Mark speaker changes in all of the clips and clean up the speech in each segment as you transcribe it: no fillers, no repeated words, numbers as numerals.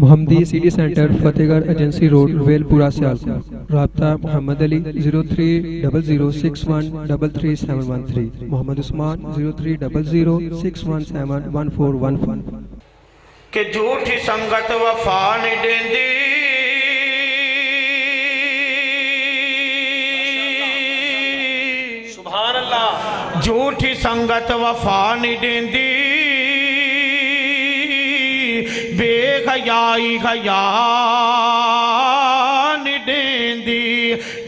Speaker 1: محمدی city centre فتح گڑھ agency road well پورا سیالکوٹ. رابطہ محمد علی 0300613373 محمد عثمان 030061711415.
Speaker 2: کہ جھوٹی سنگت وفا نہیں دیندی
Speaker 3: سبحان اللہ.
Speaker 2: جھوٹی سنگت وفا نہیں دیندی بے حیائی حیا نہیں دیندی.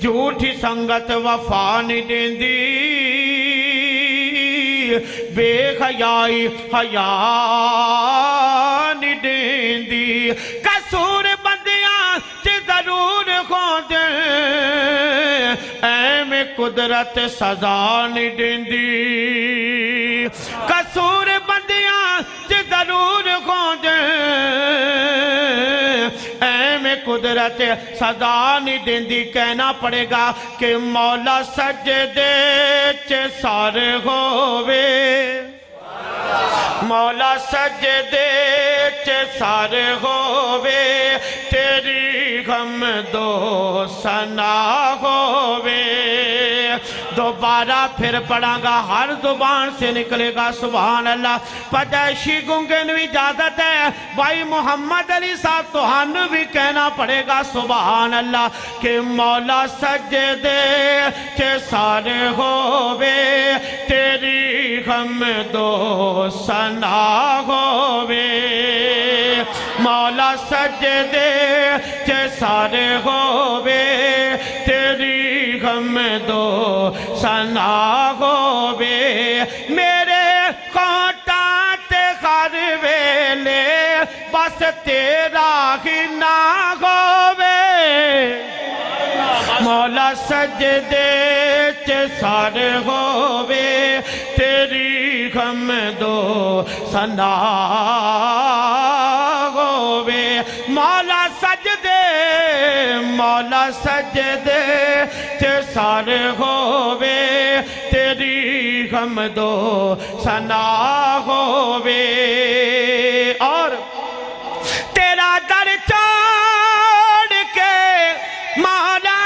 Speaker 2: جھوٹی سنگت وفا نہیں دیندی بے حیائی حیا نہیں دیندی. قصور بندیاں چھ ضرور ہوندے میں قدرت سزا نہیں دیندی. قصور بندیاں چھ ضرور ہوندے میں قدرت سزا نہیں دیندی. کہنا پڑے گا کہ مولا سجدے چھ سار ہووے, مولا سجدے چھ سار ہووے, تیری حمد و ثنا ہووے. دوبارہ پھر پڑھاں گا, ہر زبان سے نکلے گا سبحان اللہ. پدیشی گنگن بھی اجازت ہے بھائی محمد علی صاحب, تو ہن بھی کہنا پڑے گا سبحان اللہ کہ مولا سجدے چھ سار ہووے, تیری حمد و ثنا ہووے. مولا سجدے چھ سار ہووے, تیری حمد و ثنا ہووے. میرے کھوٹاں تے ہر ویلے بس تیرا ہی نام ہووے. مولا سجدے چھ سار ہووے, تیری حمد و ثنا ہووے. مولا سجدے, مولا سجدے چھ سار ہووے, تیری حمد و ثنا ہووے. اور تیرا در چھوڑ کے مولا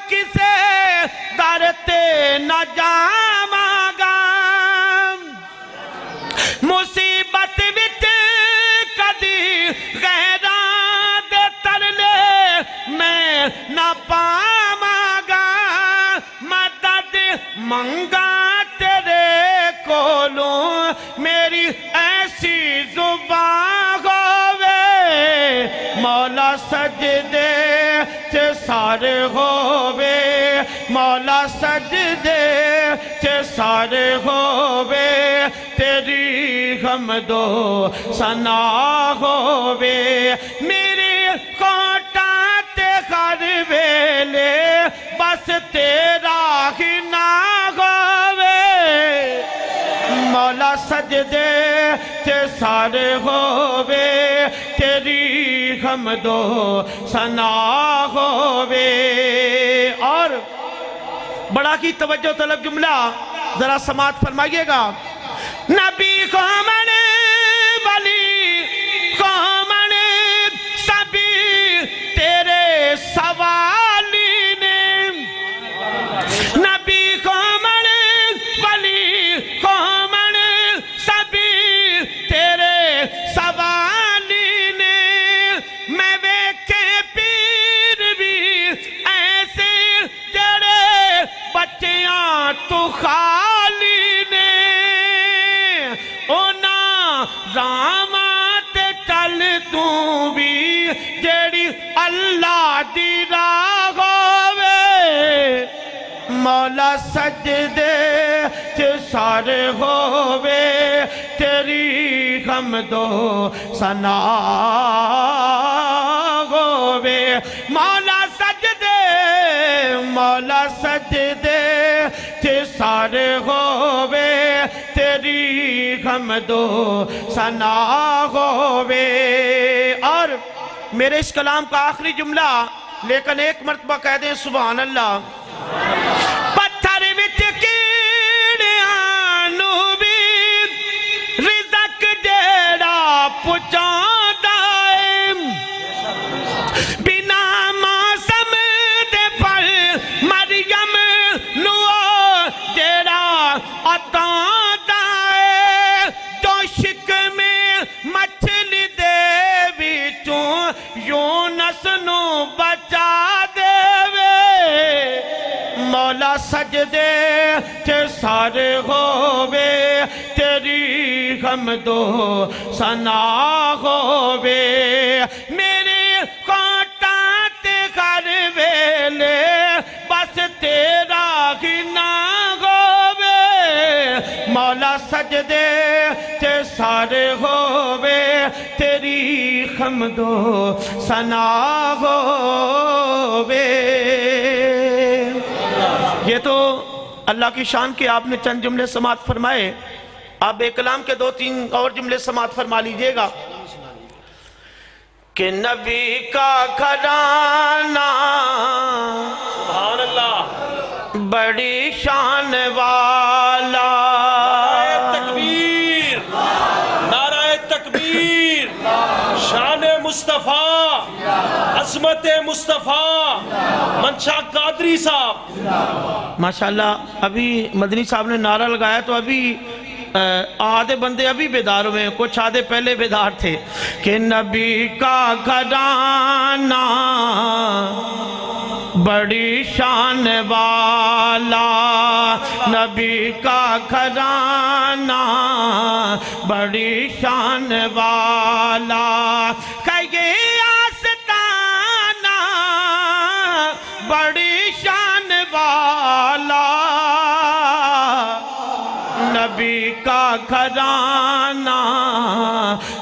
Speaker 2: کسے در تے نہ جاواں گا. مصیبت وچ کدی غیراں دے ترلے میں نہ پاواں گا. مدد منگا تیرے کولوں, میری ایسی زبان ہووے. مولا سجدے چھ سار ہووے, مولا سجدے چھ سار ہووے, تیری حمد و ثنا ہووے. میری کھوٹاں تے ہر ویلے بس تیرا ہی نام ہووے. مولا سجدے چھ سار ہووے, تیری حمد و ثنا ہووے. اور بڑا کی توجہ طلب جملہ ذرا سماعت فرمائیے گا. نبی قومن ولی قومن سبھی تیرے سوالی نے. نبی قومن ولی قومن سبھی تیرے سوالی نے. میں ویکھے پیر بھی ایسے تیرے بچیاں تو خالی نے. رامات چل تو بھی جیڑی اللہ دی راہ ہووے. مولا سجدے چھ سار ہووے, تیری حمد و ثنا ہووے. مولا سجدے, مولا سجدے چھ سار ہووے, تیری حمد و ثنا ہووے. اور میرے اس کلام کا آخری جملہ لیکن ایک مرتبہ کہہ دیں سبحان اللہ. پتھر وچ کیڑیاں نو بھی رزق جیڑا پہنچاندا ہے. اس نو بچا دے وے مولا سجدے تے سارے ہووے تیری حمد و ثنا ہووے میرے کوٹاں تے ہر ویلے بس تیرا ہی نام ہووے مولا سجدے تے سارے ہووے تیری حمد و ثنا ہووے یہ تو اللہ کی شان کے آپ نے چند جملے سماعت فرمائے آپ بے کلام کے 2-3 اور جملے سماعت فرما لیجئے گا کہ نبی کا گھرانہ سبحان اللہ بڑی شان والا
Speaker 3: نعرہ تکبیر نعرہ تکبیر شان مصطفیٰ عظمت مصطفیٰ منشا قادری صاحب
Speaker 2: ماشاءاللہ ابھی مدنی صاحب نے نعرہ لگایا تو ابھی آدھے بندے ابھی بیدار ہوئے ہیں کچھ آدھے پہلے بیدار تھے کہ نبی کا گھرانہ بڑی شان والا نبی کا گھرانہ بڑی شان والا کہے آستانہ بڑی شان والا نبی کا گھرانہ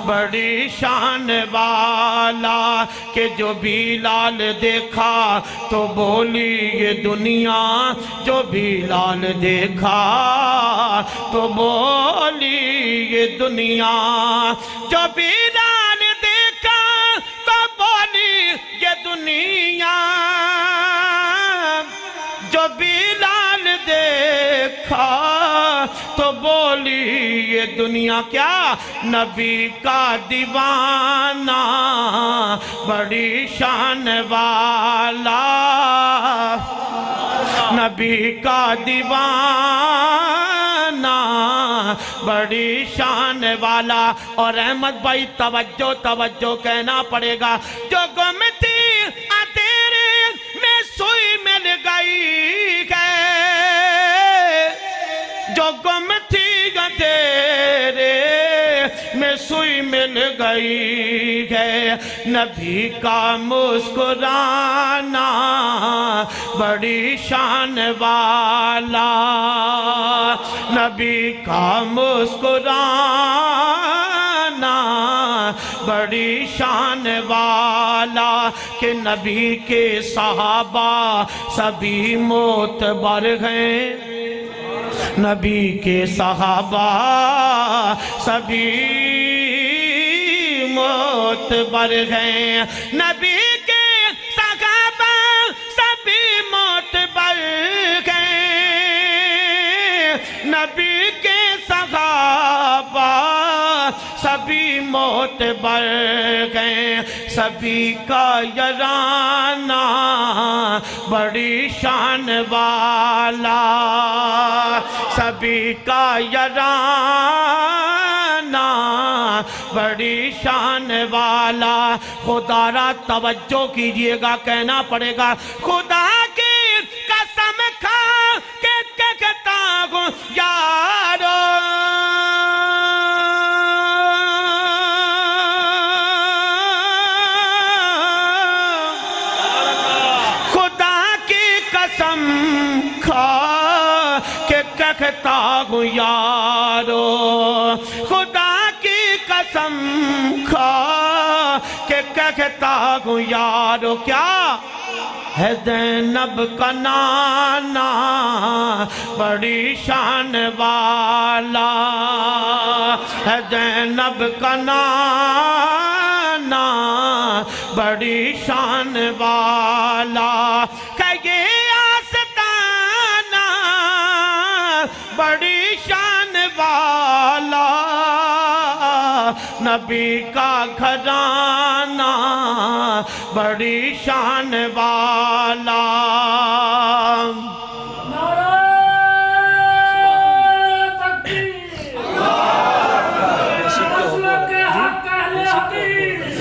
Speaker 2: بڑی شان والا کہ جو بلال دیکھا تو بولی یہ دنیا جو بلال دیکھا تو بولی یہ دنیا جو بلال دیکھا تو بولی یہ دنیا جو بلال دیکھا تو بولی یہ دنیا کیا نبی کا دیوانہ بڑی شان والا نبی کا دیوانہ بڑی شان والا اور احمد بھائی توجہ کہنا پڑے گا جو گم تھی تیرے میں سوئی مل گئی ہے جو گم تھی تیرے میں سوئی مل گئی ہے نبی کا مسکرانا بڑی شان والا نبی کا مسکرانا بڑی شان والا کہ نبی کے صحابہ سبھی معتبر ہیں نبی کے صحابہ سبھی معتبر ہیں نبی کے صحابہ سبھی معتبر ہیں نبی کے صحابہ سبھی معتبر ہیں سبھی کا یارانہ بڑی شان والا سبھی کا یارانہ بڑی شان والا خدا را توجہ کیجئے گا کہنا پڑے گا خدا کی قسم کھا کے کہتا ہوں یارو کہتا ہوں یارو خدا کی قسم کھا کے کہتا ہوں یارو کیا ہے زینب کا نانا بڑی شان والا ہے زینب کا نانا بڑی شان والا کہے بڑی شان والا نبی کا گھرانہ بڑی شان والا
Speaker 3: نعرہ تکبیر رسول کے حق اہل حدیث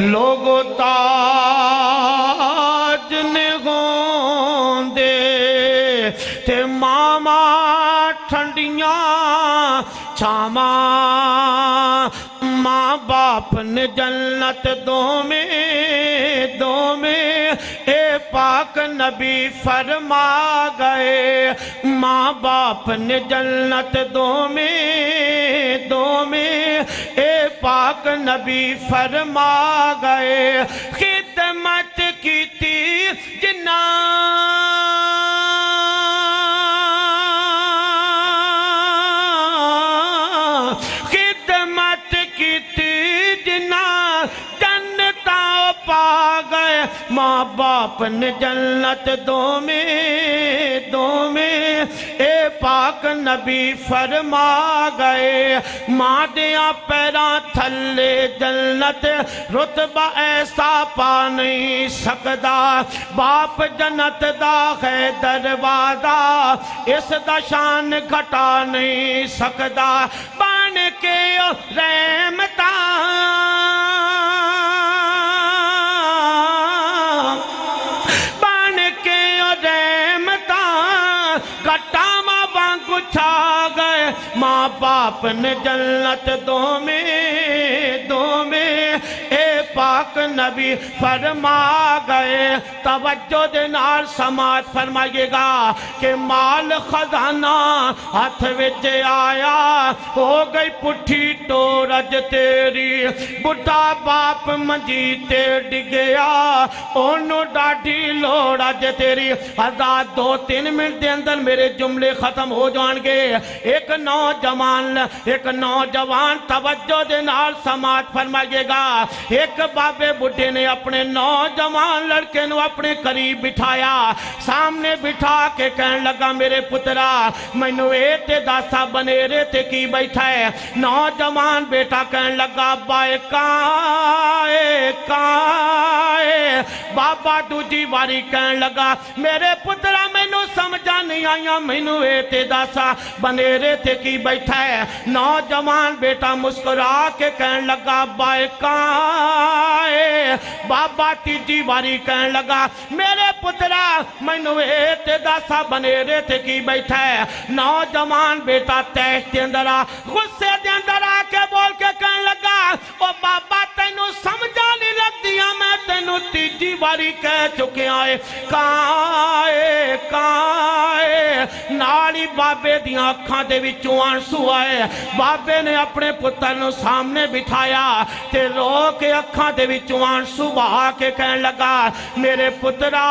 Speaker 2: لوگو تاج نگون دے تے ماما ٹھنڈیاں چھاما ماں باپ نے جنت دو میں اے پاک نبی فرما گئے ماں باپ نے جنت دو میں اے پاک نبی فرما گئے خدمت کی تھی جنہ خدمت کی تھی جنہ جنتا پا گئے ماں باپ نے جنت دو میں اے پاک نبی فرما گئے ماں دیاں پیران تھلے جنت رتبہ ایسا پا نہیں سکدا باپ جنت دا ہے دروازہ اس دا شان گھٹا نہیں سکدا بان کے رحمتاں ماں باپ نے جنت دو میں اے پاک نبی فرما گئے توجہ دینار سماعت فرمائیے گا کہ مال خزانہ ہاتھ وچ آیا ہو گئی پٹھی ٹورج تیری بڑھا باپ منجی تے ڈگیا انہوں ڈاڈی لوڑج تیری آزاد 2-3 منٹ دے اندر میرے جملے ختم ہو جان گے ایک نوجوان توجہ دے نال سماعت فرمائیے گا ایک بابے بڑھے نے اپنے نوجوان لڑکے نو اپنے قریب بٹھایا سامنے بٹھا کے کہنے لگا میرے پترا مینو اے تے داسا بنیرے تے کی بیٹھا ہے نوجوان بیٹا کہنے لگا بائے کائے بابا دوجی باری کہنے لگا میرے پترا مینو سمجھا نہیں آیا مینو اے تے داسا بنیرے تے کی بیٹھا ہے نوجوان بیٹا مسکرا کے کہنے لگا بائے کائے بابا تیجی باری کہنے لگا میرے پترا مینو اے تے داسا بنیرے تے کی بیٹھا ہے نوجوان بیٹا تیش دے اندر غصے دے اندر آ کے بول کے کہنے لگا او بابا تینو سمجھا نہیں لگ دیا میں تینو تیجی باری کہہ چکے آئے کائے نالی بابے دیاں اکھاں دے وچوں آنسو آئے بابے نے اپنے پتر نو سامنے بٹھایا تے رو کے اکھاں دے وچوں آنسو بہا کے کہنے لگا میرے پترا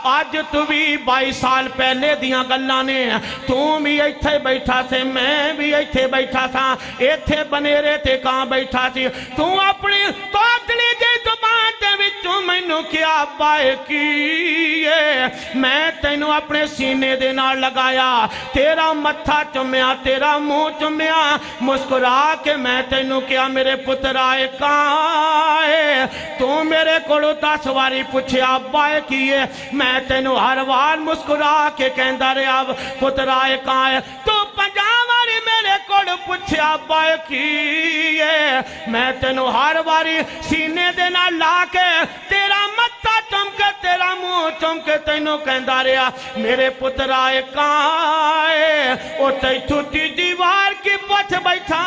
Speaker 2: آج تو بھی 22 سال پہلے دیاں گلاں نے تو بھی ایتھے بیٹھا سے میں بھی ایتھے بیٹھا تھا ایتھے بنیرے تے کہاں بیٹھا سی تو اپنی توتلی جی زبان دے وچوں مینوں کیا بائے کیے میں تینوں اپنے سینے دے نال لگایا تیرا متھا چمیا تیرا منہ چمیا مسکرا کے میں تینوں کیا میرے پتر آئے کائے تو میرے کولو 10 واری پوچھے بائے کیے میں تینوں ہر وار مسکرا کے کہندا رہیا پتر آئے کائے تو 50 واری میرے کولو پوچھے بائے کیے میں تینوں ہر واری سینے دے نال لا کے تیرا متھا چمکے تیرا منہ چمکے تینوں کہندا رہیا میرے پتر آئے کائے او تے چھوٹی دیوار کی پچھ بیٹھا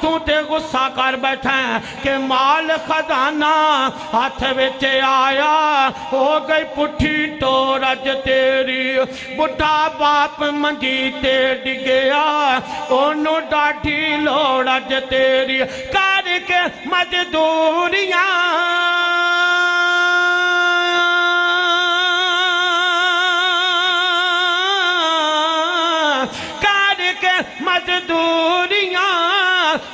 Speaker 2: تو تے غصہ کر بیٹھا کہ مال خزانہ ہاتھ وچ آیا ہو گئی پٹھی ٹورج تیری بڑھا باپ منجی تے ڈگیا انہوں ڈاڈھی لوڑج تیری کر کے مزدوریاں مزدوریاں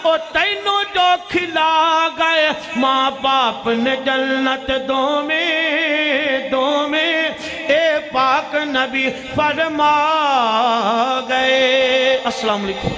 Speaker 2: او تینوں جو کھلا گئے ماں باپ نے جنت دو میں اے پاک نبی فرما گئے السلام علیکم